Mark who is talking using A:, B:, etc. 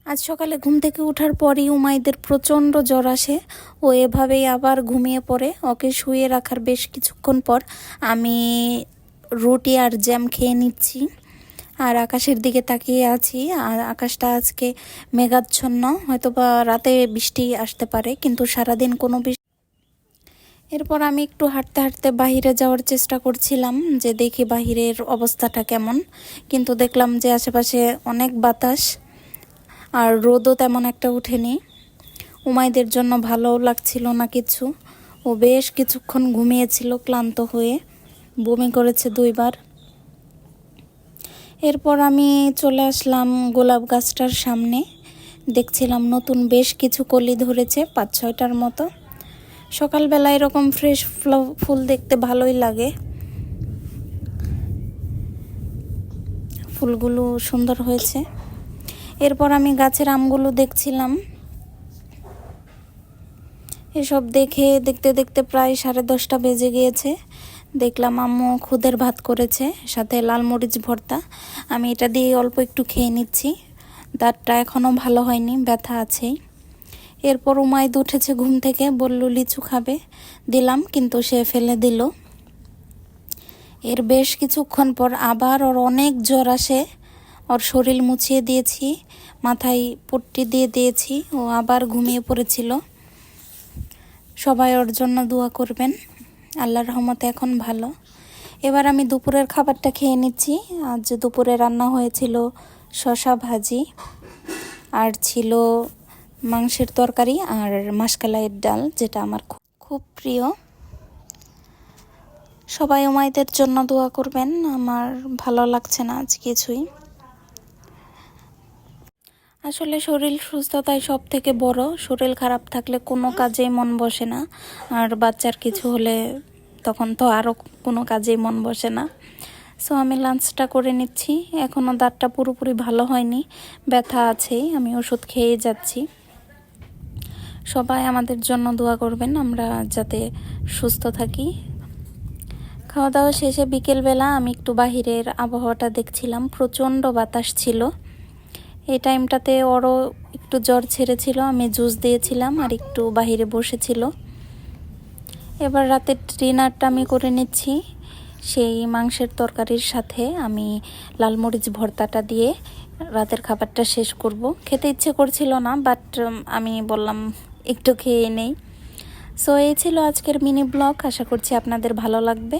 A: আজ সকালে ঘুম থেকে ওঠার পরই উমাইদের প্রচণ্ড জ্বর আসে। ও এভাবেই আবার ঘুমিয়ে পড়ে। ওকে শুয়ে রাখার বেশ কিছুক্ষণ পর আমি রুটি আর জ্যাম খেয়ে নিচ্ছি আর আকাশের দিকে তাকিয়ে আছি। আর আকাশটা আজকে মেঘাচ্ছন্ন, হয়তো বা রাতে বৃষ্টি আসতে পারে, কিন্তু সারাদিন কোনো বৃষ্টি। এরপর আমি একটু হাঁটতে হাঁটতে বাহিরে যাওয়ার চেষ্টা করছিলাম যে দেখি বাহিরের অবস্থাটা কেমন, কিন্তু দেখলাম যে আশেপাশে অনেক বাতাস আর রোদও তেমন একটা ওঠেনি। উমাইদের জন্য ভালোও লাগছিল না কিছু। ও বেশ কিছুক্ষণ ঘুমিয়েছিল ক্লান্ত হয়ে, বমি করেছে 2বার। এরপর আমি চলে আসলাম গোলাপ গাছটার সামনে। দেখছিলাম নতুন বেশ কিছু কলি ধরেছে, 5-6টার মতো। সকালবেলা এরকম ফ্রেশ ফুল দেখতে ভালোই লাগে, ফুলগুলো সুন্দর হয়েছে। এরপর আমি গাছের আমগুলো দেখছিলাম। এসব দেখতে দেখতে প্রায় 10:30 বেজে গিয়েছে। দেখলাম আম্মু খুদের ভাত করেছে, সাথে লাল মরিচ ভর্তা। আমি এটা দিয়ে অল্প একটু খেয়ে নিচ্ছি। দাঁতটা এখনও ভালো হয়নি, ব্যথা আছেই। এরপর উমাইদ উঠেছে ঘুম থেকে, বলল লিচু খাবে। দিলাম, কিন্তু সে ফেলে দিল। এর বেশ কিছুক্ষণ পর আবার ওর অনেক জ্বর আসে। ওর শরীর মুছিয়ে দিয়েছি, মাথায় পট্টি দিয়ে দিয়েছি, ও আবার ঘুমিয়ে পড়েছিল। সবাই ওর জন্য দোয়া করবেন। আল্লাহর রহমতে এখন ভালো। এবার আমি দুপুরের খাবারটা খেয়ে নিচ্ছি। আজ দুপুরে রান্না হয়েছিল শসা ভাজি, আর ছিল মাংসের তরকারি আর মাসকালাইয়ের ডাল, যেটা আমার খুব প্রিয়। সবাই উমাইদের জন্য দোয়া করবেন। আমার ভালো লাগছে না আজ কিছুই। আসলে শরীর সুস্থতাই সব থেকে বড়। শরীর খারাপ থাকলে কোনো কাজেই মন বসে না, আর বাচ্চার কিছু হলে তখন তো আরও কোনো কাজেই মন বসে না। সো আমি লাঞ্চটা করে নিচ্ছি। এখনও দাঁতটা পুরোপুরি ভালো হয়নি, ব্যথা আছেই, আমি ওষুধ খেয়ে যাচ্ছি। সবাই আমাদের জন্য দোয়া করবেন, আমরা যাতে সুস্থ থাকি। খাওয়া দাওয়া শেষে বিকেলবেলা আমি একটু বাহিরের আবহাওয়াটা দেখছিলাম। প্রচণ্ড বাতাস ছিল। এই টাইমটাতে ওরও একটু জ্বর ছেড়েছিল, আমি জুস দিয়েছিলাম আর একটু বাহিরে বসেছিল। এবার রাতের ডিনারটা আমি করে নিচ্ছি। সেই মাংসের তরকারির সাথে আমি লাল মরিচ ভর্তাটা দিয়ে রাতের খাবারটা শেষ করব। খেতে ইচ্ছে করছিল না, বাট আমি বললাম একটু খেয়ে নেই। সো এই ছিল আজকের মিনি ব্লগ। আশা করছি আপনাদের ভালো লাগবে।